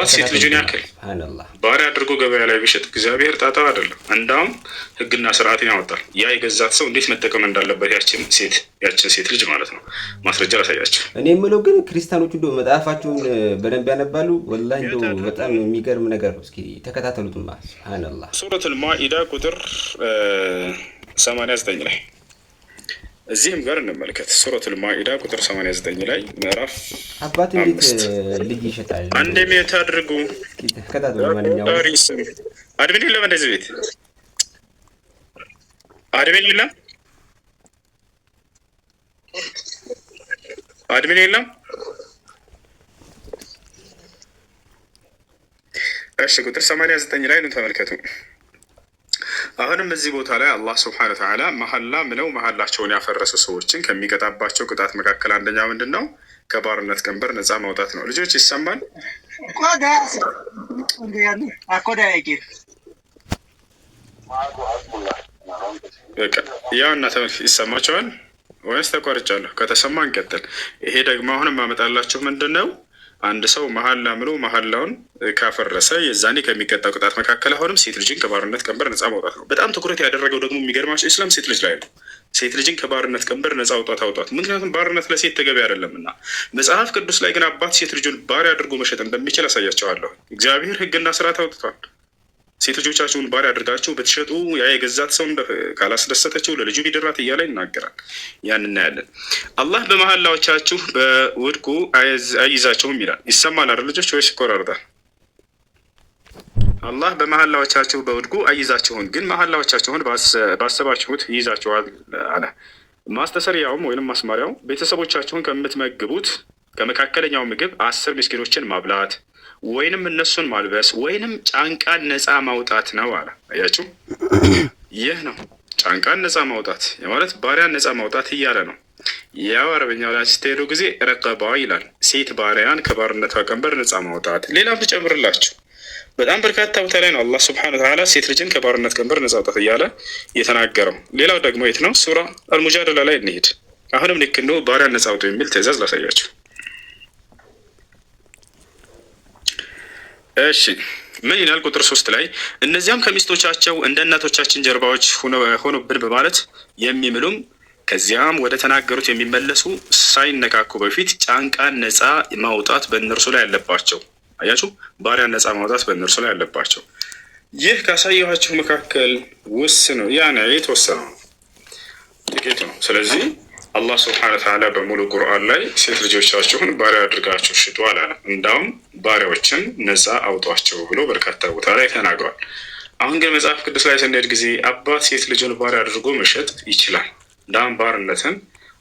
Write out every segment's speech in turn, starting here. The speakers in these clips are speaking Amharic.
አባት ሴት ልጁን ያክል ባሪያ አድርጎ ገበያ ላይ ቢሸጥ እግዚአብሔር ጣጣው አይደለም። እንዳውም ህግና ስርዓትን ያወጣል። ያ የገዛት ሰው እንዴት መጠቀም እንዳለበት ያችን ሴት ልጅ ማለት ነው። ማስረጃ ላሳያቸው። እኔ የምለው ግን ክርስቲያኖቹ እንደው መጽሐፋቸውን በደንብ ያነባሉ። ወላሂ እንደው በጣም የሚገርም ነገር ነው። እስኪ ተከታተሉትማ። ሱብሃንአላህ። ሱረቱል ማኢዳ ቁጥር 89 ላይ እዚህም ጋር እንመልከት። ሱረቱል ማኢዳ ቁጥር 89 ላይ ምዕራፍ አባት እንዴት ልጅ ይሸጣል? አንድ ሜት አድርጉ። ተከታተሉ። ማንኛውም አድሚን የለም እንደዚህ ቤት አድሚን የለም፣ አድሚን የለም። እሺ ቁጥር 89 ላይ ነው ተመልከቱ። አሁንም እዚህ ቦታ ላይ አላህ ስብሐነሁ ወተዓላ መሐላ ምለው መሐላቸውን ያፈረሱ ሰዎችን ከሚቀጣባቸው ቅጣት መካከል አንደኛ ምንድን ነው? ከባርነት ቀንበር ነፃ ማውጣት ነው። ልጆች ይሰማል? ያው እና ይሰማቸዋል ወይስ ተቋርጫለሁ? ከተሰማ እንቀጥል። ይሄ ደግሞ አሁንም ማመጣላችሁ ምንድን ነው? አንድ ሰው መሐላ ምሎ መሐላውን ካፈረሰ የዛኔ ከሚቀጣው ቅጣት መካከል አሁንም ሴት ልጅን ከባርነት ቀንበር ነፃ ማውጣት ነው። በጣም ትኩረት ያደረገው ደግሞ የሚገርማቸው ኢስላም ሴት ልጅ ላይ ነው። ሴት ልጅን ከባርነት ቀንበር ነፃ አውጣት። ምክንያቱም ባርነት ለሴት ተገቢ አይደለምና። መጽሐፍ ቅዱስ ላይ ግን አባት ሴት ልጁን ባሪያ አድርጎ መሸጥ እንደሚችል አሳያቸዋለሁ። እግዚአብሔር ሕግና ስርዓት አውጥቷል። ሴት ልጆቻችሁን ባሪያ አድርጋችሁ ብትሸጡ ያ የገዛት ሰው ካላስደሰተችው ለልጁ ቢድራት እያለ ይናገራል። ያን እናያለን። አላህ በመሐላዎቻችሁ በውድቁ አይዛችሁም ይላል። ይሰማል አይደል ልጆች ወይስ ይቆራርጣል? አላህ በመሐላዎቻችሁ በውድቁ አይዛችሁም፣ ግን መሐላዎቻችሁን ባሰባችሁት ይይዛችኋል አለ። ማስተሰሪያውም ወይንም ማስማሪያው ቤተሰቦቻችሁን ከምትመግቡት ከመካከለኛው ምግብ 10 ምስኪኖችን ማብላት ወይንም እነሱን ማልበስ ወይንም ጫንቃን ነፃ ማውጣት ነው አለ። አያችሁ፣ ይህ ነው ጫንቃን ነፃ ማውጣት ማለት ባሪያን ነፃ ማውጣት እያለ ነው። ያው አረበኛው ላይ ስትሄዱ ጊዜ ረቀባ ይላል። ሴት ባሪያን ከባርነቷ ቀንበር ነፃ ማውጣት። ሌላም ልጨምርላችሁ፣ በጣም በርካታ ቦታ ላይ ነው አላህ ሱብሓነሁ ወተዓላ ሴት ልጅን ከባርነት ቀንበር ነፃ አውጣት እያለ የተናገረው። ሌላው ደግሞ የት ነው? ሱራ አልሙጃደላ ላይ እንሂድ። አሁንም ልክ እንደው ባሪያን ነፃ አውጡ የሚል ትዕዛዝ ላሳያችሁ። እሺ ምን ይላል? ቁጥር 3 ላይ እነዚያም ከሚስቶቻቸው እንደ እናቶቻችን ጀርባዎች ሆኖብን በማለት የሚምሉም ከዚያም ወደ ተናገሩት የሚመለሱ ሳይነካኩ በፊት ጫንቃን ነፃ ማውጣት በእነርሱ ላይ አለባቸው። አያችሁ፣ ባሪያን ነፃ ማውጣት በእነርሱ ላይ አለባቸው። ይህ ካሳየኋችሁ መካከል ውስን ነው፣ ያኔ የተወሰነው ጥቂት ነው። ስለዚህ አላህ ስብሐነሁ ወተዓላ በሙሉ ቁርአን ላይ ሴት ልጆቻችሁን ባሪያ አድርጋችሁ ሽጡ አላለም። እንዳውም ባሪያዎችን ነፃ አውጧቸው ብሎ በርካታ ቦታ ላይ ተናግሯል። አሁን ግን መጽሐፍ ቅዱስ ላይ ስንሄድ ጊዜ አባት ሴት ልጁን ባሪያ አድርጎ መሸጥ ይችላል። እንዳውም ባርነትን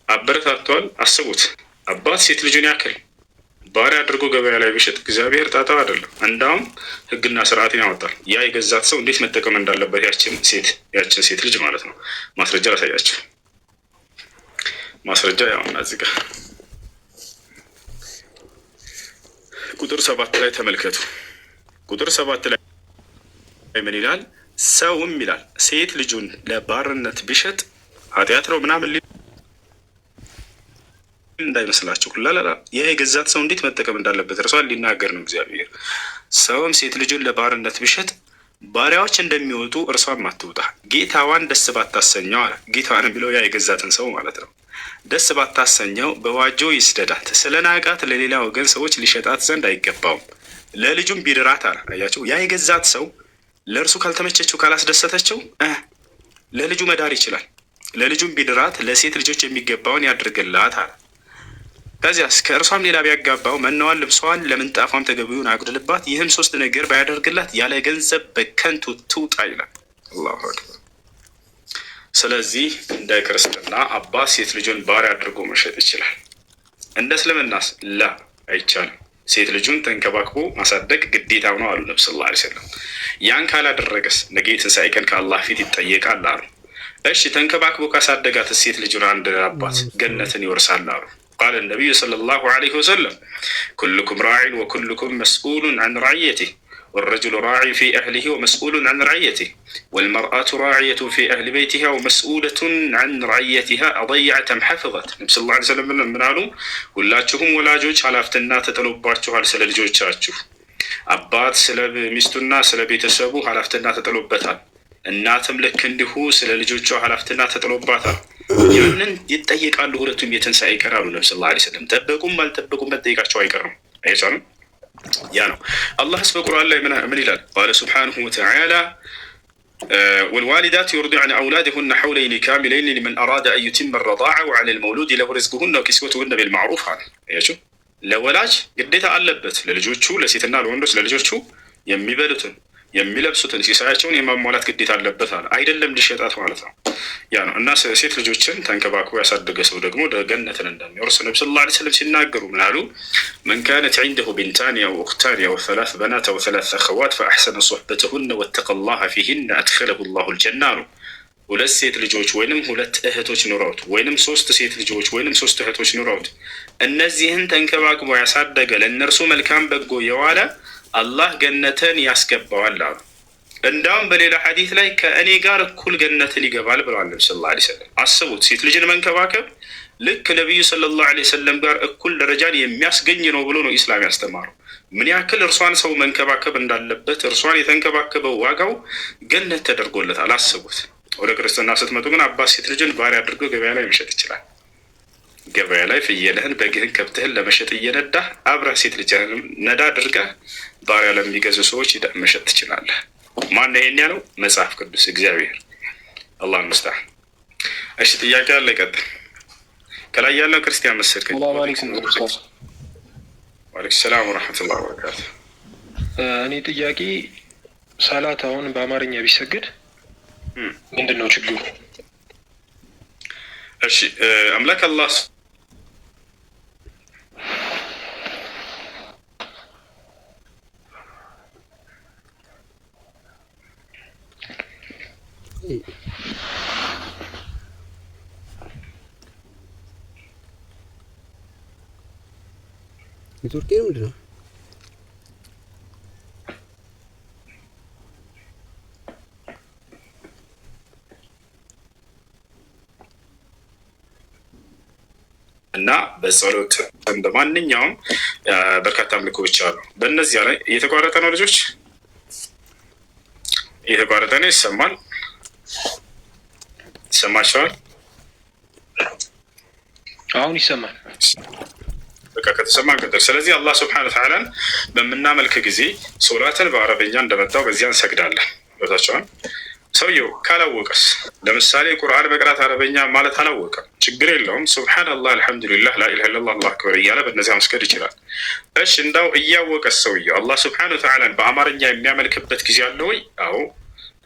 አበረታቷል። አስቡት፣ አባት ሴት ልጁን ያክል ባሪያ አድርጎ ገበያ ላይ ቢሸጥ እግዚአብሔር ጣጣው አይደለም። እንዳውም ሕግና ስርዓትን ያወጣል። ያ የገዛት ሰው እንዴት መጠቀም እንዳለበት ያችን ሴት ልጅ ማለት ነው። ማስረጃ ላሳያቸው። ማስረጃ ያውና እዚህ ጋር ቁጥር 7 ላይ ተመልከቱ። ቁጥር 7 ላይ ምን ይላል? ሰውም ይላል ሴት ልጁን ለባርነት ቢሸጥ ኃጢአት ነው ምናምን እንዳይመስላችሁ። ላላላ ይህ የገዛት ሰው እንዴት መጠቀም እንዳለበት እርሷን ሊናገር ነው እግዚአብሔር። ሰውም ሴት ልጁን ለባርነት ቢሸጥ ባሪያዎች እንደሚወጡ እርሷም አትውጣ፣ ጌታዋን ደስ ባታሰኘው አለ። ጌታዋን የሚለው ያ የገዛትን ሰው ማለት ነው። ደስ ባታሰኘው በዋጆ ይስደዳት፣ ስለ ናቃት ለሌላ ወገን ሰዎች ሊሸጣት ዘንድ አይገባውም፣ ለልጁም ቢድራት አለ። አያቸው፣ ያ የገዛት ሰው ለእርሱ ካልተመቸችው ካላስደሰተችው ለልጁ መዳር ይችላል። ለልጁም ቢድራት ለሴት ልጆች የሚገባውን ያድርግላት አለ። ከዚያስ ከእርሷም ሌላ ቢያጋባው መነዋን፣ ልብሷን፣ ለምንጣፏም ተገቢውን አጉድልባት፣ ይህም 3 ነገር ባያደርግላት ያለ ገንዘብ በከንቱ ትውጣ ይላል። አላሁ አክበር። ስለዚህ እንደ ክርስትና አባት ሴት ልጁን ባሪያ አድርጎ መሸጥ ይችላል። እንደ እስልምናስ ላ አይቻልም። ሴት ልጁን ተንከባክቦ ማሳደግ ግዴታው ነው አሉ ነብዩ ሰለላሁ ዐለይሂ ወሰለም። ያን ካላደረገስ ነገ ትንሣኤ ቀን ከአላህ ፊት ይጠየቃል አሉ። እሺ ተንከባክቦ ካሳደጋት ሴት ልጁን አንድ አባት ገነትን ይወርሳል አሉ። ቃለ ነቢዩ ሰለላሁ ዐለይሂ ወሰለም ኩልኩም ራዒን ወኩልኩም መስኡሉን ዐን ረዕየቲህ ወረጁሉ ራዒ ፊ አህሊሂ ወመስኡሉን ዐን ረዕየቲህ ወልመርአቱ ራዕየቱን ፊ አህሊ በይቲሃ ወመስኡለቱን ዐን ረዕየቲሃ አضየዐት አም ሐፈዘት። ነብዩ ሰለላሁ ዐለይሂ ወሰለም ምን አሉ? ሁላችሁም ወላጆች ኃላፊነት ተጥሎባችኋል ስለ ልጆቻችሁ። አባት ስለ ሚስቱና ስለ ቤተሰቡ ኃላፊነት ተጥሎበታል። እናትም ልክ እንዲሁ ስለ ልጆቿ ኃላፊነት ተጥሎባታል። ያንን ይጠየቃሉ ሁለቱም የትንሣኤ ቀን አሉ ነብዩ ሰለላሁ ዐለይሂ ወሰለም። ጠበቁም አልጠበቁም መጠየቃቸው አይቀርም። አይቻልም። ያ ነው። አላህስ በቁርአን ላይ ምን ይላል? ቃለ ሱብሓነሁ ወተዓላ ወልዋሊዳቱ ዩርዲዕነ አውላደሁነ ሐውለይኒ ካሚለይኒ ሊመን አራደ አን ዩቲመ ረዳዐ ወዐለል መውሉድ ለሁ ሪዝቁሁነ ወኪስወቱሁነ ቢልማዕሩፍ አለ። አያችሁ፣ ለወላጅ ግዴታ አለበት ለልጆቹ ለሴትና ለወንዶች ለልጆቹ የሚበሉትን የሚለብሱትን ሲሳያቸውን የማሟላት ግዴታ አለበት አለ። አይደለም ሊሸጣት ማለት ነው። ያ ነው። እና ሴት ልጆችን ተንከባክቦ ያሳደገ ሰው ደግሞ ገነትን እንደሚወርስ ነብዩ ሰለላሁ ዐለይሂ ወሰለም ሲናገሩ ምን አሉ? መን ካነት ዒንደሁ ቢንታኒ አው ኡኽታኒ አው ሰላስ በናት አው ሰላስ አኸዋት ፈአሕሰነ ሶሕበተሁነ ወተቀ ላህ ፊሂነ አድኸለሁ ላሁ ልጀና አሉ። ሁለት ሴት ልጆች ወይንም ሁለት እህቶች ኑረውት ወይንም ሶስት ሴት ልጆች ወይንም ሶስት እህቶች ኑረውት እነዚህን ተንከባክቦ ያሳደገ ለእነርሱ መልካም በጎ የዋለ አላህ ገነትን ያስገባዋል አሉ። እንዳውም በሌላ ሐዲስ ላይ ከእኔ ጋር እኩል ገነትን ይገባል ብለዋል ነብዩ ሰለላሁ ዐለይሂ ወሰለም። አስቡት፣ ሴት ልጅን መንከባከብ ልክ ነቢዩ ሰለላሁ ዐለይሂ ወሰለም ጋር እኩል ደረጃን የሚያስገኝ ነው ብሎ ነው ኢስላም ያስተማረው። ምን ያክል እርሷን ሰው መንከባከብ እንዳለበት እርሷን የተንከባከበው ዋጋው ገነት ተደርጎለታል። አስቡት። ወደ ክርስትና ስትመጡ ግን አባት ሴት ልጅን ባሪያ አድርገው ገበያ ላይ መሸጥ ይችላል። ገበያ ላይ ፍየልህን፣ በግህን፣ ከብትህን ለመሸጥ እየነዳህ አብረህ ሴት ልጅህን ነዳ አድርገህ ባሪያ ለሚገዙ ሰዎች መሸጥ ትችላለህ። ማን ይሄን ያለው? መጽሐፍ ቅዱስ፣ እግዚአብሔር። አላህ ሙስታህ። እሺ ጥያቄ አለ፣ ይቀጥል። ከላይ ያለው ክርስቲያን መሰል ወአለይኩም ሰላም ወራህመቱላሂ ወበረካቱ። እኔ ጥያቄ ሰላት አሁን በአማርኛ ቢሰገድ ምንድን ነው ችግሩ? እሺ አምላክ አላህ ኔትወርክ ምንድን ነው? እና በጸሎት በማንኛውም በርካታ አምልኮዎች አሉ። በእነዚያ ላይ እየተቋረጠ ነው። ልጆች እየተቋረጠ ነው። ይሰማል? ይሰማቸዋል? አሁን ይሰማል። በቃ ከተሰማ እንቀጥል። ስለዚህ አላህ ስብሐነ ወተዓላን በምናመልክ ጊዜ ሶላትን በአረበኛ እንደመጣው በዚያ እንሰግዳለን። ቦታቸውን ሰውየው ካላወቀስ፣ ለምሳሌ ቁርአን መቅራት አረበኛ ማለት አላወቀም፣ ችግር የለውም። ሱብሓነላህ፣ አልሐምዱሊላህ፣ ላኢላሃ ኢለላህ፣ አላሁ አክበር እያለ በእነዚያ መስገድ ይችላል። እሺ እንዳው እያወቀስ ሰውየው አላህ ስብሐነ ወተዓላን በአማርኛ የሚያመልክበት ጊዜ አለ ወይ? አዎ።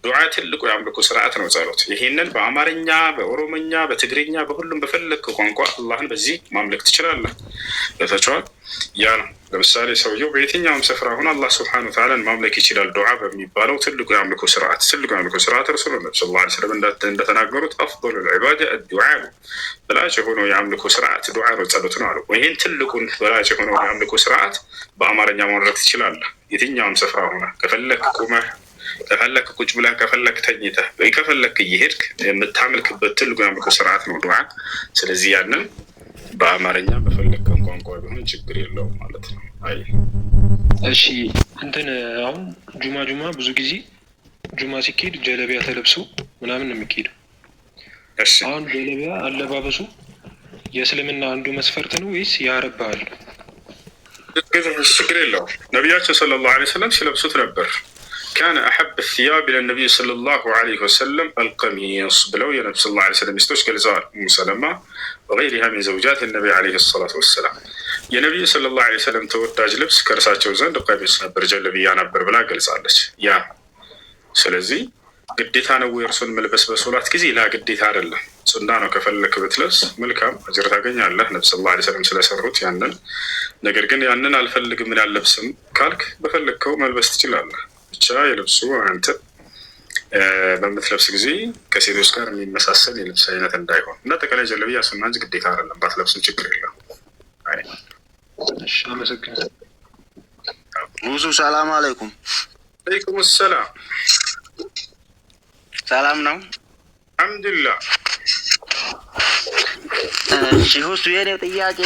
ዱዓ ትልቁ የአምልኮ ስርዓት ነው፣ ጸሎት። ይሄንን በአማርኛ፣ በኦሮሞኛ፣ በትግርኛ፣ በሁሉም በፈለግከው ቋንቋ አላህን በዚህ ማምለክ ትችላለህ። በተቻለ ያ ነው። ለምሳሌ ሰውየው በየትኛውም ስፍራ ሆኖ አላህ ስብሐነሁ ወተዓላን ማምለክ ይችላል። ዱዓ በሚባለው ትልቁ የአምልኮ ስርዓት ረሱሉ ነብዩ ሰለላሁ ዐለይሂ ወሰለም እንደተናገሩት አፍዶሉል ዒባዳ አዱዓ ነው። በላጭ የሆነው የአምልኮ ስርዓት ዱዓ ነው፣ ጸሎት ነው አሉ። ይህን ትልቁን በላጭ የሆነው የአምልኮ ስርዓት በአማርኛ ማድረግ ትችላለህ። የትኛውም ስፍራ ሆነ ከፈለክ ቁመህ፣ ከፈለክ ቁጭ ብለህ፣ ከፈለክ ተኝተህ፣ ወይ ከፈለክ እየሄድክ የምታመልክበት ትልቁ የአምልኮ ስርዓት ነው ዱዓ። ስለዚህ ያንን በአማርኛ በፈለግከን ቋንቋ ቢሆን ችግር የለውም ማለት ነው። አይ እሺ እንትን አሁን ጁማ ብዙ ጊዜ ጁማ ሲኬድ ጀለቢያ ተለብሶ ምናምን ነው የሚኬደው። አሁን ጀለቢያ አለባበሱ የእስልምና አንዱ መስፈርት ነው ወይስ የአረብ ባህል? ችግር የለውም። ነቢያችን ሰለላሁ ዐለይሂ ወሰለም ሲለብሱት ነበር። ካነ አሐብ ሲያብ ኢለ ነቢይ ሰለላሁ ዐለይሂ ወሰለም አልቀሚስ ብለው የነቢ ሰለላሁ ዐለይሂ ወሰለም ሚስቶች ገልጸዋል። ኡሙ ሰለማ ወገይሪሃ ሚን ዘውጃት ነቢ ዐለይሂ ሰላቱ ወሰላም። የነቢዩ ሰለላሁ ዐለይሂ ወሰለም ተወዳጅ ልብስ ከእርሳቸው ዘንድ ቀሚስ ነበር፣ ጀለቢያ ነበር ብላ ገልጻለች። ያ ስለዚህ ግዴታ ነው የእርሱን መልበስ በሶላት ጊዜ? ላ ግዴታ አይደለም፣ ሱና ነው። ከፈለክ ብትለብስ መልካም አጅር ታገኛለህ፣ ነቢ ሰለላሁ ዐለይሂ ወሰለም ስለሰሩት ያንን። ነገር ግን ያንን አልፈልግም አልለብስም ካልክ በፈለግከው መልበስ ትችላለህ። ብቻ የልብሱ አንተ በምትለብስ ጊዜ ከሴቶች ጋር የሚመሳሰል የልብስ አይነት እንዳይሆን። እና ጠቅላይ ጀለቢያ ሱና እንጂ ግዴታ አይደለም። ባትለብስም ችግር የለም። አመሰግናለሁ። ብዙ ሰላም አለይኩም። አለይኩም ሰላም። ሰላም ነው? አልሐምዱሊላህ። እሺ ሁሱ የኔ ጥያቄ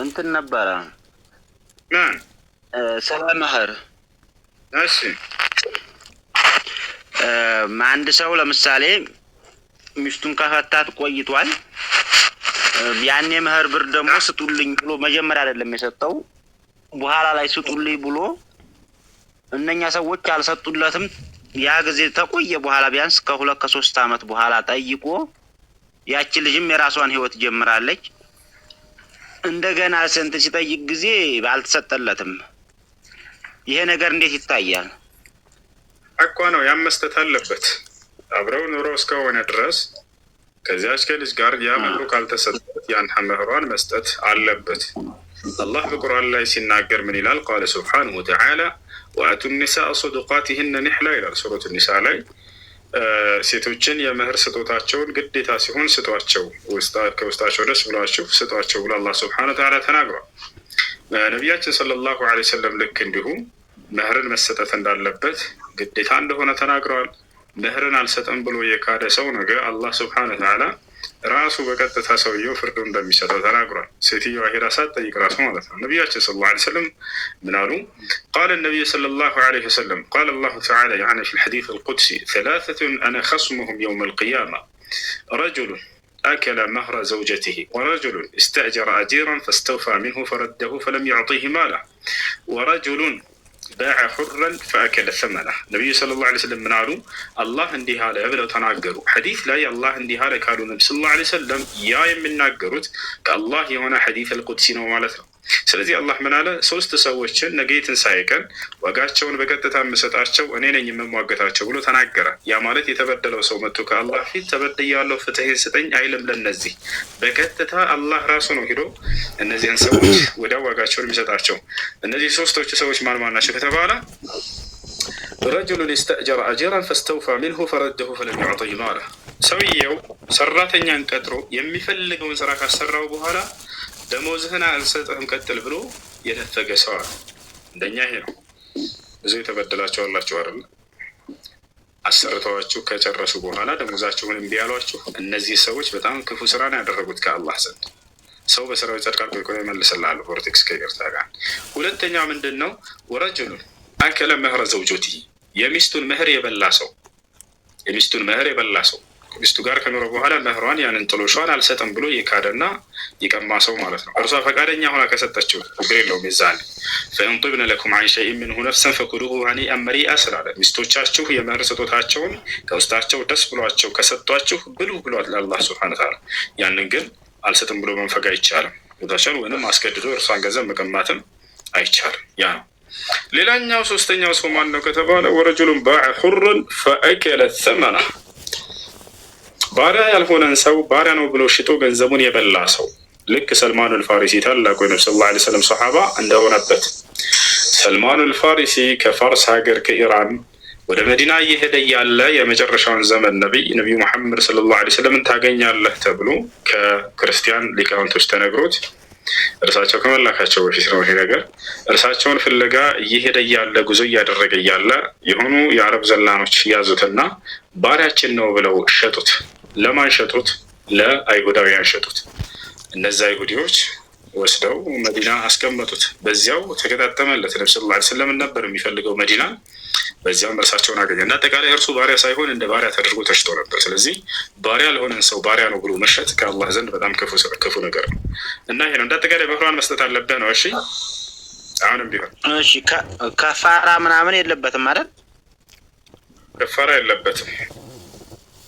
እንትን ነበረ ማን ስለ መህር እሺ አንድ ሰው ለምሳሌ ሚስቱን ከፈታት ቆይቷል። ያኔ መህር ብር ደግሞ ስጡልኝ ብሎ መጀመሪያ አይደለም የሰጠው፣ በኋላ ላይ ስጡልኝ ብሎ እነኛ ሰዎች አልሰጡለትም። ያ ጊዜ ተቆየ በኋላ ቢያንስ ከ2 ከ3 አመት በኋላ ጠይቆ ያቺ ልጅም የራሷን ህይወት ጀምራለች። እንደገና ስንት ሲጠይቅ ጊዜ አልተሰጠለትም። ይሄ ነገር እንዴት ይታያል? እኮ ነው ያመስጠት አለበት። አብረው ኑሮ እስከሆነ ድረስ ከዚያች ከልጅ ጋር ያ መህሩ ካልተሰጠት ያን መህሯን መስጠት አለበት። አላህ በቁርአን ላይ ሲናገር ምን ይላል? ቃለ ሱብሓነሁ ወተዓላ ወአቱ ኒሳእ ሰዱቃቲሂነ ኒሕላ ይላል ሱረቱ ኒሳ ላይ። ሴቶችን የመህር ስጦታቸውን ግዴታ ሲሆን ስጧቸው፣ ከውስጣቸው ደስ ብሏችሁ ስጧቸው ብሎ አላህ ሱብሓነሁ ወተዓላ ተናግሯል። ነቢያችን ሰለላሁ ዐለይሂ ወሰለም ልክ እንዲሁም መህርን መሰጠት እንዳለበት ግዴታ እንደሆነ ተናግረዋል። መህርን አልሰጠም ብሎ የካደ ሰው ነገ አላህ ሱብሓነሁ ወተዓላ ራሱ በቀጥታ ሰውየው ፍርዱ እንደሚሰጠው ተናግሯል። ሴትዮዋ ሄዳ ሳትጠይቅ ራሱ ማለት ነው። ነቢያችን ሰለላሁ ዐለይሂ ወሰለም ምን አሉ? ቃለ ነቢዩ ሰለላሁ ዐለይሂ ወሰለም ቃለ አላሁ ተዓላ ያዕኒ ፊል ሐዲስ አልቁድሲ ሰላሰቱን አነ ኸስሙሁም የውመል ቂያማ ረጁሉን أكل مهر زوجته ورجل استأجر أجيرا فاستوفى منه فرده فلم يعطيه ماله ورجل باع حرا فأكل ثمنه. النبي صلى الله عليه وسلم من قالوا الله اندي هذا يبلغ تناقروا حديث لا الله اندي هذا قالوا النبي صلى الله عليه وسلم يا من ناقرت كالله هنا حديث القدسي ነው ማለት ነው። ስለዚህ አላህ ምን አለ? 3 ሰዎችን ነገ ትንሣኤ ቀን ዋጋቸውን በቀጥታ የምሰጣቸው እኔ ነኝ የምሟገታቸው ብሎ ተናገረ። ያ ማለት የተበደለው ሰው መጥቶ ከአላህ ፊት ተበድያለሁ ፍትህን ስጠኝ አይልም። ለነዚህ በቀጥታ አላህ ራሱ ነው ሄዶ እነዚህን ሰዎች ወደ ዋጋቸውን የሚሰጣቸው። እነዚህ 3ቶቹ ሰዎች ማን ናቸው ከተባለ ረጁሉን ኢስተእጀረ አጂራን ፈስተውፋ ሚንሁ ፈረደሁ ፈለም ዩዕጢህ ማለህ። ሰውየው ሰራተኛን ቀጥሮ የሚፈልገውን ስራ ካሰራው በኋላ ደሞዝህን አልሰጥህም ቀጥል ብሎ የነፈገ ሰው አለ። እንደኛ ይሄ ነው። ብዙ የተበደላችሁ አላችሁ አይደል? አሰርተዋችሁ ከጨረሱ በኋላ ደሞዛችሁን እምቢ ያሏችሁ እነዚህ ሰዎች በጣም ክፉ ስራ ነው ያደረጉት ከአላህ ዘንድ። ሰው በስራው ይጸድቃል ብሎ ይመልስልሃል ቮርቴክስ ከይቅርታ ጋር። ሁለተኛው ምንድን ነው? ወረጁሉን አከለ መህረ ዘውጀቲ የሚስቱን መህር የበላ ሰው ሚስቱ ጋር ከኖረ በኋላ መህሯን ያንን ጥሎሿን አልሰጥም ብሎ የካደና የቀማ ሰው ማለት ነው። እርሷ ፈቃደኛ ሆና ከሰጠችው ችግር የለውም። የዛኔ ፈኢን ጢብነ ለኩም ዐን ሸይኢን ሚንሁ ነፍሰን ፈኩሉሁ ሀኒአን መሪአ ስላለ ሚስቶቻችሁ የመህር ስጦታቸውን ከውስጣቸው ደስ ብሏቸው ከሰጧችሁ ብሉ ብሏል አላህ ሱብሓነሁ ወተዓላ። ያንን ግን አልሰጥም ብሎ መንፈግ አይቻልም። ቦታቸውን ወይንም አስገድዶ እርሷን ገንዘብ መቀማትም አይቻልም። ያ ነው። ሌላኛው 3ኛው ሰው ማን ነው ከተባለ ወረጁሉን ባዐ ሑረን ፈአከለ ሰመነህ ባሪያ ያልሆነን ሰው ባሪያ ነው ብሎ ሽጦ ገንዘቡን የበላ ሰው ልክ ሰልማን አልፋሪሲ ታላቁ የነብዩ ሰለላሁ ዐለይሂ ወሰለም ሶሐባ እንደሆነበት። ሰልማን አልፋሪሲ ከፋርስ ሀገር ከኢራን ወደ መዲና እየሄደ ያለ የመጨረሻውን ዘመን ነቢዩ መሐመድ ሰለላሁ ዐለይሂ ወሰለምን ታገኛለህ ተብሎ ከክርስቲያን ሊቃውንቶች ተነግሮት እርሳቸው ከመላካቸው በፊት ነው ይሄ ነገር። እርሳቸውን ፍለጋ እየሄደ ያለ ጉዞ እያደረገ ያለ የሆኑ የአረብ ዘላኖች ያዙትና ባሪያችን ነው ብለው ሸጡት። ለማን ሸጡት? ለአይሁዳውያን ሸጡት። እነዚያ አይሁዲዎች ወስደው መዲና አስቀመጡት። በዚያው ተገጣጠመለት። ነብዩ ሰለላሁ ዐለይሂ ወሰለም ነበር የሚፈልገው መዲና። በዚያም እርሳቸውን አገኘ እና አጠቃላይ እርሱ ባሪያ ሳይሆን እንደ ባሪያ ተደርጎ ተሽጦ ነበር። ስለዚህ ባሪያ ለሆነን ሰው ባሪያ ነው ብሎ መሸጥ ከአላህ ዘንድ በጣም ክፉ ነገር ነው እና ይሄ ነው። እንደ አጠቃላይ መህሯን መስጠት አለብህ ነው። እሺ አሁንም ቢሆን እሺ ከፋራ ምናምን የለበትም ማለት ከፋራ የለበትም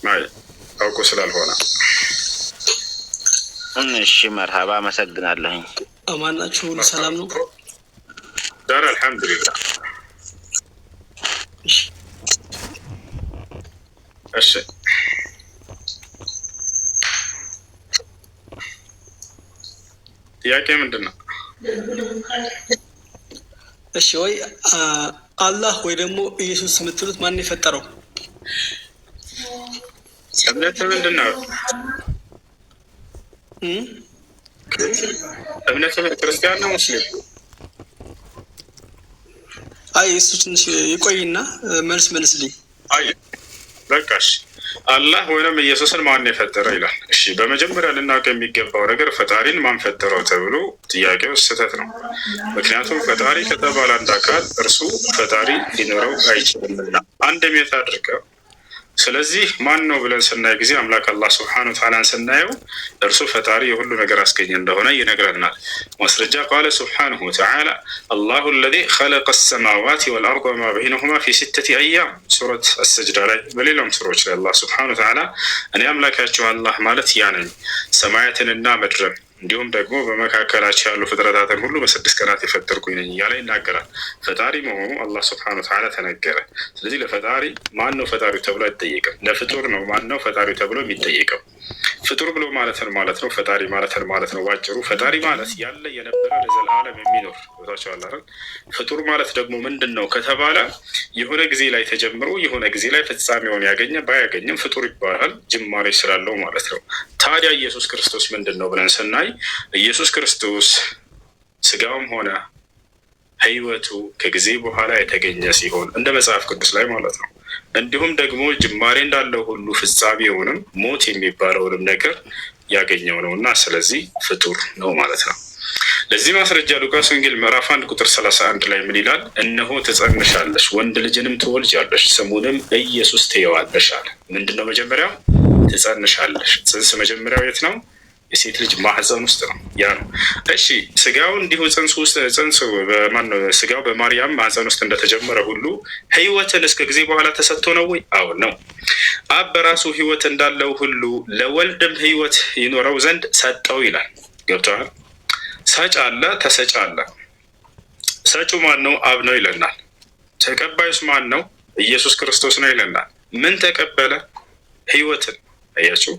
ማለት አውቆ ስላልሆነ። እሺ መርሃባ አመሰግናለሁ። አማን ናችሁ? ሰላም ነው ዳር አልሐምዱሊላህ። እሺ ጥያቄ ምንድን ነው? እሺ ወይ አላህ ወይ ደግሞ ኢየሱስ የምትሉት ማን የፈጠረው? እምነት ምንድን ነው? እምነት ክርስቲያን ነው ሙስሊም? አይ እሱ ትንሽ ይቆይና መልስልኝ። አይ በቃሽ። አላህ ወይንም ኢየሱስን ማን የፈጠረ ይላል። እሺ በመጀመሪያ ልናውቅ የሚገባው ነገር ፈጣሪን ማን ፈጠረው ተብሎ ጥያቄው ስህተት ነው። ምክንያቱም ፈጣሪ ከተባለ አንድ አካል እርሱ ፈጣሪ ሊኖረው አይችልምና አንድም የት አድርገው። ስለዚህ ማን ነው ብለን ስናይ ጊዜ አምላክ አላህ ስብሐነሁ ወተዓላን ስናየው እርሱ ፈጣሪ የሁሉ ነገር አስገኝ እንደሆነ ይነግረናል። ማስረጃ ቃለ ስብሐነሁ ወተዓላ አላሁ አለዚ ኸለቀ ሰማዋት ወልአርድ ወማ በይነሁማ ፊ ሲተቲ አያም ሱረት አሰጅዳ ላይ በሌላም ሱሮች ላይ አላህ ስብሐነሁ ወተዓላ እኔ አምላካችሁ አላህ ማለት ያ ነኝ ሰማያትንና ምድርን እንዲሁም ደግሞ በመካከላቸው ያሉ ፍጥረታትን ሁሉ በ6 ቀናት የፈጠርኩኝ ነኝ እያለ ይናገራል። ፈጣሪ መሆኑ አላህ ስብሐነሁ ወተዓላ ተነገረ። ስለዚህ ለፈጣሪ ማን ነው ፈጣሪው ተብሎ አይጠየቅም። ለፍጡር ነው ማን ነው ፈጣሪው ተብሎ የሚጠየቀው። ፍጡር ብሎ ማለትን ማለት ነው። ፈጣሪ ማለትን ማለት ነው። ባጭሩ ፈጣሪ ማለት ያለ የነበረ ለዘላለም የሚኖር ቦታቸዋል አይደል? ፍጡር ማለት ደግሞ ምንድን ነው ከተባለ የሆነ ጊዜ ላይ ተጀምሮ የሆነ ጊዜ ላይ ፍጻሜውን ያገኘ ባያገኝም ፍጡር ይባላል፣ ጅማሬ ስላለው ማለት ነው። ታዲያ ኢየሱስ ክርስቶስ ምንድን ነው ብለን ስናይ ኢየሱስ ክርስቶስ ስጋውም ሆነ ሕይወቱ ከጊዜ በኋላ የተገኘ ሲሆን እንደ መጽሐፍ ቅዱስ ላይ ማለት ነው። እንዲሁም ደግሞ ጅማሬ እንዳለው ሁሉ ፍጻሜውንም ሞት የሚባለውንም ነገር ያገኘው ነው እና ስለዚህ ፍጡር ነው ማለት ነው። ለዚህ ማስረጃ ሉቃስ ወንጌል ምዕራፍ 1 ቁጥር 31 ላይ ምን ይላል? እነሆ ትጸንሻለሽ፣ ወንድ ልጅንም ትወልጃለሽ፣ ስሙንም ኢየሱስ ትይዋለሽ አለ። ምንድነው መጀመሪያው? ትጸንሻለሽ። ጽንስ መጀመሪያው የት ነው? የሴት ልጅ ማህፀን ውስጥ ነው። ያ ነው። እሺ ስጋው እንዲሁ ስጋው በማርያም ማህፀን ውስጥ እንደተጀመረ ሁሉ ህይወትን እስከ ጊዜ በኋላ ተሰጥቶ ነው ወይ? አዎ ነው። አብ በራሱ ህይወት እንዳለው ሁሉ ለወልድም ህይወት ይኖረው ዘንድ ሰጠው ይላል። ገብተዋል? ሰጭ አለ፣ ተሰጭ አለ። ሰጩ ማን ነው? አብ ነው ይለናል። ተቀባዩስ ማን ነው? ኢየሱስ ክርስቶስ ነው ይለናል። ምን ተቀበለ? ህይወትን። አያችሁ፣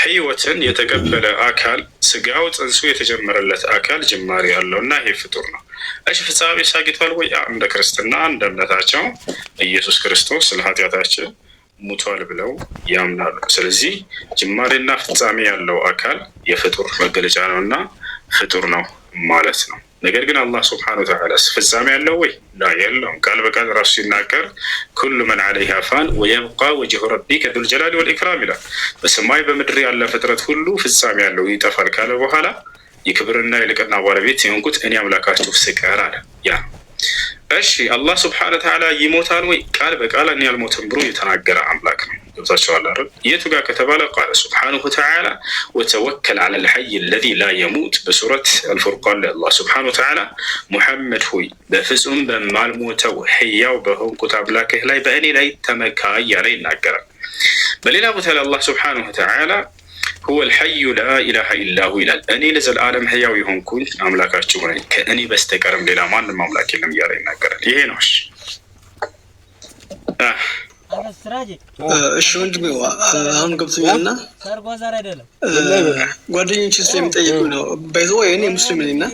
ህይወትን የተቀበለ አካል ስጋው ጽንሱ የተጀመረለት አካል ጅማሬ ያለው እና ይሄ ፍጡር ነው። እሺ ፍጻሜ ሳግቷል ወይ? እንደ ክርስትና እንደ እምነታቸው ኢየሱስ ክርስቶስ ስለ ኃጢአታችን ሙቷል ብለው ያምናሉ። ስለዚህ ጅማሬና ፍጻሜ ያለው አካል የፍጡር መገለጫ ነው እና ፍጡር ነው ማለት ነው። ነገር ግን አላህ ስብሐነሁ ወተዓላ ፍጻሜ ያለው ወይ? ላ የለውም። ቃል በቃል ራሱ ሲናገር ኩሉ መን ዐለይሃ ፋን ወየብቃ ወጅሁ ረቢከ ዙል ጀላሊ ወልኢክራም ይላል። በሰማይ በምድር ያለ ፍጥረት ሁሉ ፍጻሜ ያለው ይጠፋል ካለ በኋላ የክብርና የልቅና ባለቤት የሆንኩት እኔ አምላካችሁ ስቀር አለ። ያ እሺ አላህ ስብሐነሁ ወተዓላ ይሞታል ወይ? ቃል በቃል እኔ አልሞትም ብሎ የተናገረ አምላክ ነው። ገብታችኋል አይደል? የቱ ጋር ከተባለ ቃለ ስብሐነሁ ወተዓላ ወተወከል ዐለል ሐይ አለዚ ላ የሙት በሱረት አልፉርቃን ላይ አላህ ስብሐነሁ ወተዓላ ሙሐመድ ሆይ በፍጹም በማልሞተው ሕያው በሆንኩት አምላክህ ላይ በእኔ ላይ ተመካ እያለ ይናገራል። በሌላ ቦታ ላይ አላህ ስብሐነሁ ወተዓላ ሁወል ሐዩ ላ ኢላሃ ኢላሁ ይላል። እኔ ለዘላለም ሕያው የሆንኩኝ አምላካችሁ ነኝ፣ ከእኔ በስተቀርም ሌላ ማንም አምላክ የለም እያለ ይናገራል። ይሄ ነው። እሺ ወንድሜ አሁን ገብቶኛልና ጓደኞቼ ስለሚጠይቁኝ ነው። ባይዞ እኔ ሙስሊም ነኝ እና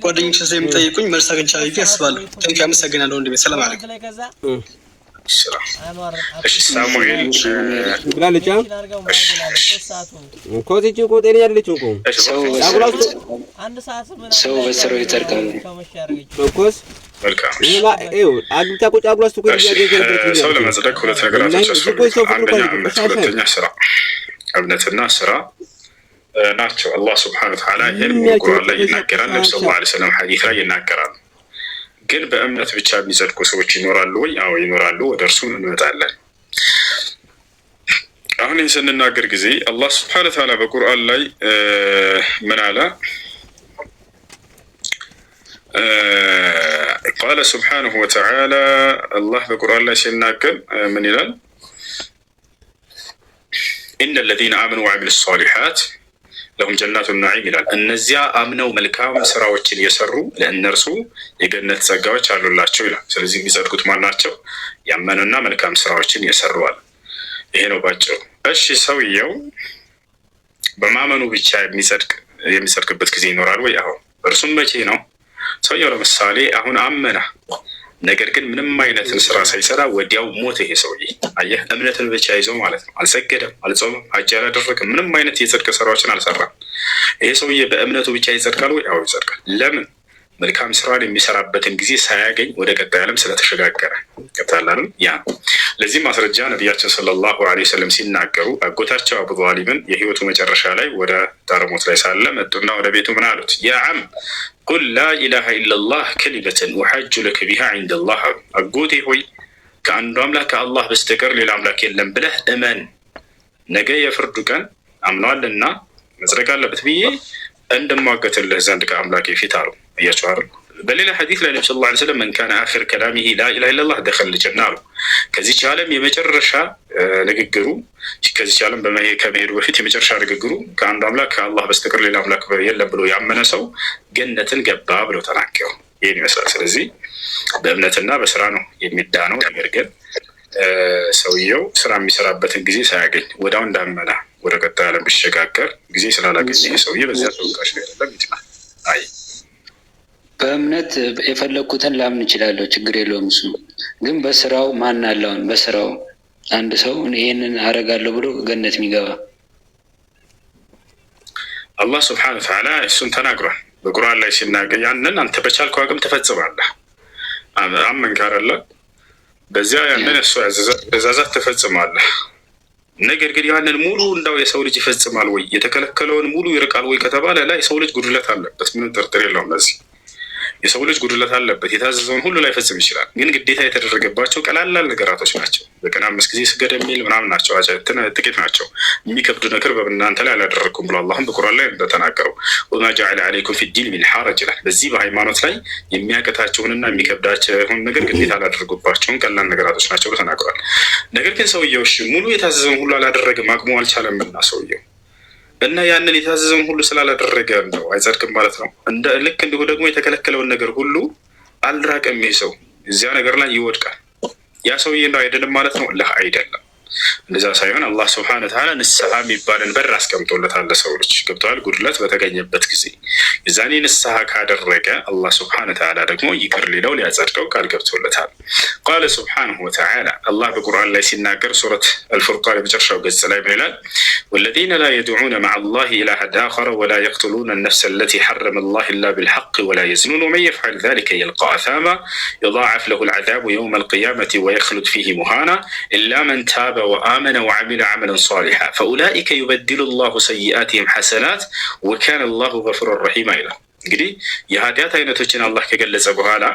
ጓደኞቼ ስለሚጠይቁኝ መልስ አግኝቻለሁ ብዬ አስባለሁ። ቴንኪው፣ አመሰግናለሁ ወንድሜ። ሰላም አለይኩም። ሳሙኤል ብላለች እኮ እዚህ እኮ ጤነኛ አይደለችም እኮ ሰው በስራው ይጠርቃል እኮስ መልካም አግብታ ቁጭ ብሎ ሰው ለመጽደቅ ሁለት ነገራቶች ያስፈልጋል። አንደኛ እምነት፣ ሁለተኛ ስራ። እምነትና ስራ ናቸው። አላህ ስብሐነሁ ወተዓላ ይህን ቁርአን ላይ ይናገራል። ነብዩ ሰለላሁ ዐለይሂ ወሰለም ሐዲስ ላይ ይናገራሉ። ግን በእምነት ብቻ የሚጸድቁ ሰዎች ይኖራሉ ወይ? አዎ ይኖራሉ። ወደ እርሱ እንመጣለን። አሁን ይህን ስንናገር ጊዜ አላህ ስብሐነሁ ወተዓላ በቁርአን ላይ ምን አለ? ቃለ ስብሐነሁ ወተዓላ አላህ በቁርአን ላይ ሲናገር ምን ይላል? ኢነ ለዚነ አመኑ ወዐሚሉ ሷሊሓት ለሁም ጀናቱ ናዒም ይላል። እነዚያ አምነው መልካም ስራዎችን የሰሩ ለእነርሱ የገነት ጸጋዎች አሉላቸው ይላል። ስለዚህ የሚጸድቁት ማን ናቸው? ያመኑና መልካም ስራዎችን የሰሩዋል። ይሄ ነው ባጭሩ። እሺ ሰውየው በማመኑ ብቻ የሚጸድቅበት ጊዜ ይኖራል ወይ? አሁን እርሱም መቼ ነው? ሰውየው ለምሳሌ አሁን አመና፣ ነገር ግን ምንም አይነትን ስራ ሳይሰራ ወዲያው ሞት። ይሄ ሰውዬ አየህ፣ እምነትን ብቻ ይዞ ማለት ነው። አልሰገደም፣ አልጾምም፣ ሐጅ አላደረገም፣ ምንም አይነት የጽድቅ ስራዎችን አልሰራም። ይሄ ሰውዬ በእምነቱ ብቻ ይጸድቃል ወይ? አዎ ይጸድቃል። ለምን? መልካም ስራን የሚሰራበትን ጊዜ ሳያገኝ ወደ ቀጣይ ዓለም ስለተሸጋገረ ቀጥላል። ያ ለዚህ ማስረጃ ነቢያችን ሰለላሁ ዐለይሂ ወሰለም ሲናገሩ አጎታቸው አቡ ጣሊብን የህይወቱ መጨረሻ ላይ ወደ ጣረሞት ላይ ሳለ መጡና ወደ ቤቱ ምን አሉት? ያ ዓም ቁል ላ ኢላሃ ኢለላህ ከሊመተን ኡሐጁ ለከ ቢሃ ዒንደላህ። አጎቴ ሆይ ከአንዱ አምላክ ከአላህ በስተቀር ሌላ አምላክ የለም ብለህ እመን፣ ነገ የፍርዱ ቀን አምነዋልና መጽደቅ አለበት ብዬ እንደማገትልህ ዘንድ ከአምላክ ፊት አሉ። እያቸዋር በሌላ ሐዲስ ላይ ነቢ ስ ላ ስለም መን ካነ አኺር ከላሚሂ ላኢላሃ ኢለላህ ደኸለ ጀና አሉ። ከዚች ዓለም የመጨረሻ ንግግሩ ከዚች ዓለም ከመሄዱ በፊት የመጨረሻ ንግግሩ ከአንዱ አምላክ ከአላህ በስተቀር ሌላ አምላክ የለም ብሎ ያመነ ሰው ገነትን ገባ ብለው ተናገሩ። ይህን ይመስላል። ስለዚህ በእምነትና በስራ ነው የሚዳነው። ነገር ግን ሰውየው ስራ የሚሰራበትን ጊዜ ሳያገኝ ወዲያው እንዳመነ ወደ ቀጣይ ዓለም ቢሸጋገር ጊዜ ስላላገኘ ሰውዬ በዚያ ተወቃሽ ነው ያለም ይችላል። አይ በእምነት የፈለግኩትን ላምን እችላለሁ፣ ችግር የለውም። እሱ ግን በስራው ማን አለውን? በስራው አንድ ሰው ይህንን አረጋለሁ ብሎ ገነት የሚገባ አላህ ስብሐነሁ ወተዓላ እሱን ተናግሯል በቁርአን ላይ ሲናገር፣ ያንን አንተ በቻልከው አቅም ትፈጽማለህ። አመንክ አይደለ? በዚያ ያንን እሱ ትእዛዛት ትፈጽማለህ። ነገር ግን ያንን ሙሉ እንዳው የሰው ልጅ ይፈጽማል ወይ የተከለከለውን ሙሉ ይርቃል ወይ ከተባለ ላይ የሰው ልጅ ጉድለት አለበት፣ ምንም ጥርጥር የለውም። ለዚህ የሰው ልጅ ጉድለት አለበት። የታዘዘውን ሁሉ ላይ ፈጽም ይችላል፣ ግን ግዴታ የተደረገባቸው ቀላላል ነገራቶች ናቸው። በቀን 5 ጊዜ ስገድ የሚል ምናምን ናቸው፣ ጥቂት ናቸው። የሚከብዱ ነገር በእናንተ ላይ አላደረግኩም ብሎ አላህም በቁርአን ላይ እንደተናገረው ወማ ጀዐለ ዐለይኩም ፊዲን ሚን ሐረጅ ይላል። በዚህ በሃይማኖት ላይ የሚያቀታቸውንና የሚከብዳቸውን ነገር ግዴታ አላደረጉባቸውን ቀላል ነገራቶች ናቸው ብሎ ተናግሯል። ነገር ግን ሰውየው ሙሉ የታዘዘውን ሁሉ አላደረግም፣ አቅሙ አልቻለምና ሰውየው እና ያንን የታዘዘውን ሁሉ ስላላደረገ ነው አይጸድቅም ማለት ነው። ልክ እንዲሁ ደግሞ የተከለከለውን ነገር ሁሉ አልራቀም ሰው እዚያ ነገር ላይ ይወድቃል። ያ ሰውዬ እንደው አይደለም ማለት ነው። ለህ አይደለም። እንደዛ ሳይሆን አላህ ስብሐነ ወተዓላ ንስሐ የሚባልን በር አስቀምጦለታል ለሰው ልጅ ገብተዋል። ጉድለት በተገኘበት ጊዜ የዛኔ ንስሐ ካደረገ አላህ ስብሐነ ወተዓላ ደግሞ ይቅር ሊለው ሊያጸድቀው ቃል ገብቶለታል። ቃለ ስብሐነሁ ወተዓላ አላህ በቁርአን ላይ ሲናገር ሱረት አልፉርቃን የመጨረሻው ገጽ ላይ ምን ይላል? ወለዚነ ላ የድዑነ መዐ አላሂ ኢላሀን አኸረ ወላ የቅቱሉነ ነፍሰ አለቲ ሐረመ አላሁ ኢላ ቢልሐቅ ወላ የዝኑን ወመን የፍዐል ዛሊከ የልቃ አሳማ ዩضاعፍ ለሁ አልዐዛቡ የውመ አልቂያመቲ ወየኽሉድ ፊሂ ሙሃና ኢላ መን ታበ ወአመነ ወዐሚለ ዐመለን ሷሊሐ ፈኡላኢከ ዩበድሉ ላሁ ሰይአቲሂም ሐሰናት ወካነ ላሁ ገፉረን ረሒማ ይላል። እንግዲህ የኃጢአት አይነቶችን አላህ ከገለጸ በኋላ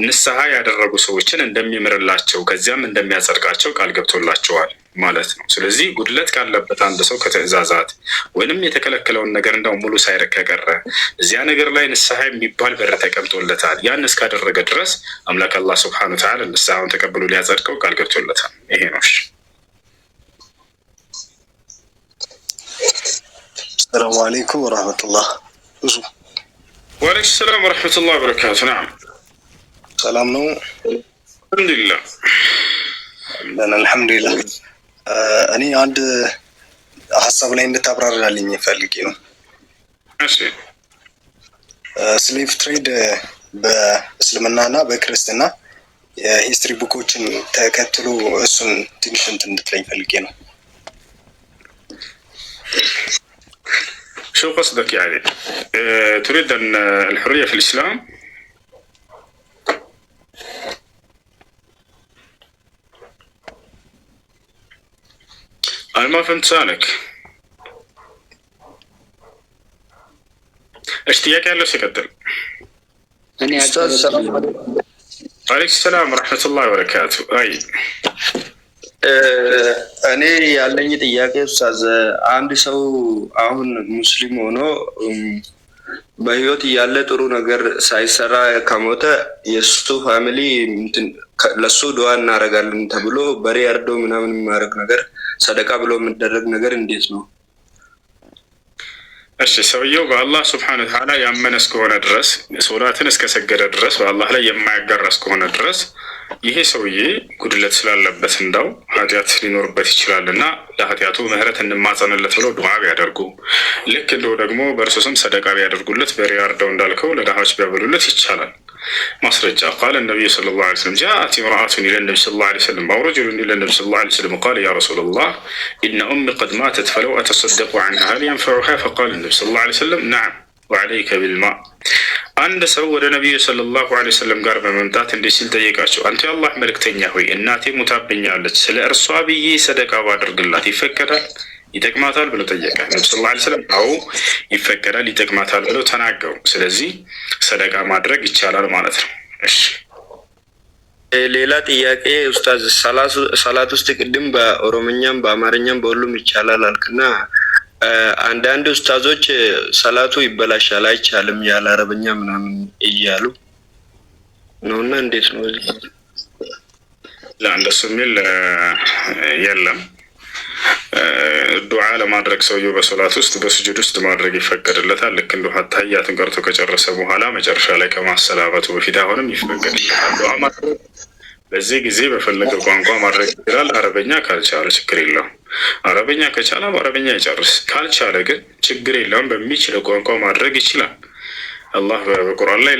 ንስሐ ያደረጉ ሰዎችን እንደሚምርላቸው ከዚያም እንደሚያጸድቃቸው ቃል ገብቶላቸዋል ማለት ነው። ስለዚህ ጉድለት ካለበት አንድ ሰው ከትእዛዛት ወይንም የተከለከለውን ነገር እንደው ሙሉ ሳይረግ ከቀረ እዚያ ነገር ላይ ንስሐ የሚባል በር ተቀምጦለታል። ያን እስካደረገ ድረስ አምላክ አላህ ሱብሓነሁ ወተዓላ ንስሐውን ተቀብሎ ሊያጸድቀው ቃል ገብቶለታል። ይሄ ነው። ሰላሙ አለይኩም ወራህመቱላህ። ብዙ ወአለይኩም ሰላም ወረሕመቱላህ ወበረካቱ። ነዓም ሰላም ነው። አልሐምዱሊላህ አልሐምዱሊላህ። እኔ አንድ ሀሳብ ላይ እንድታብራራልኝ ፈልጌ ነው። እሺ ስሌቭ ትሬድ በእስልምናና በክርስትና የሂስትሪ ቡኮችን ተከትሎ እሱን ትንሽ እንትን እንድትለኝ ፈልጌ ነው። شو قصدك يعني؟ تريد أن الحرية في الإسلام؟ أنا ما فهمت سؤالك. اشتياق على سكتل. أستاذ السلام عليكم. عليك السلام ورحمة الله وبركاته. أي. እኔ ያለኝ ጥያቄ ኡስታዝ፣ አንድ ሰው አሁን ሙስሊም ሆኖ በህይወት እያለ ጥሩ ነገር ሳይሰራ ከሞተ የእሱ ፋሚሊ ለሱ ዱዓ እናደርጋለን ተብሎ በሬ አርዶ ምናምን የሚያደርግ ነገር ሰደቃ ብሎ የሚደረግ ነገር እንዴት ነው? እሺ ሰውየው በአላህ ስብሐነሁ ወተዓላ ያመነ እስከሆነ ድረስ ሶላትን እስከሰገደ ድረስ በአላህ ላይ የማያጋራ እስከሆነ ድረስ ይሄ ሰውዬ ጉድለት ስላለበት እንዳው ኃጢአት ሊኖርበት ይችላል እና ለኃጢአቱ ምህረት እንማጸንለት ብለው ዱዓ ቢያደርጉ፣ ልክ እንደው ደግሞ በእርሱ ስም ሰደቃ ቢያደርጉለት፣ በሬ አርደው እንዳልከው ለድሃዎች ቢያበሉለት ይቻላል። ማስረጃ ቃለ ነቢዩ ሰለላሁ ዐለይሂ ወሰለም ጃአት ኢምራአቱን ኢለ ነቢ ሰለላሁ ዐለይሂ ወሰለም አው ረጁሉን ኢለ ነቢ ሰለላሁ ዐለይሂ ወሰለም ቃለ ያ ረሱለላህ ኢነ ኡሚ ቀድ ማተት ፈለው አተሰደቁ ዐንሃ ሀል የንፈዑሃ ፈቃለ ነቢ ሰለላሁ ዐለይሂ ወሰለም ነዓም ወዐለይከ ቢልማ። አንድ ሰው ወደ ነቢዩ ሰለላሁ ዐለይሂ ወሰለም ጋር በመምጣት እንዲህ ሲል ጠየቃቸው፣ አንተ የአላህ መልእክተኛ ሆይ እናቴ ሙታብኛለች፣ ስለ እርሷ ብዬ ሰደቃ ባደርግላት ይፈቀዳል ይጠቅማታል ብሎ ጠየቀ። ነቢ ሰለላሁ ዐለይሂ ወሰለም አዎ ይፈቀዳል ይጠቅማታል ብለው ተናገሩ። ስለዚህ ሰደቃ ማድረግ ይቻላል ማለት ነው። እሺ ሌላ ጥያቄ ኡስታዝ፣ ሰላት ውስጥ ቅድም በኦሮምኛም በአማርኛም በሁሉም ይቻላል አልክና አንዳንድ ኡስታዞች ሰላቱ ይበላሻል አይቻልም ያለ አረበኛ ምናምን እያሉ ነውና እንዴት ነው? ለአንደሱ የሚል የለም። ዱዓ ለማድረግ ሰውየው በሶላት ውስጥ በስጁድ ውስጥ ማድረግ ይፈቀድለታል። ልክ እንደ ሀታያትን ቀርቶ ከጨረሰ በኋላ መጨረሻ ላይ ከማሰላበቱ በፊት አሁንም ይፈቀድለታል ዱዓ ማድረግ። በዚህ ጊዜ በፈለገ ቋንቋ ማድረግ ይችላል። አረበኛ ካልቻለ ችግር የለውም። አረበኛ ከቻለ በአረበኛ ይጨርስ፣ ካልቻለ ግን ችግር የለውም። በሚችለው ቋንቋ ማድረግ ይችላል። አላህ በቁርአን ላይ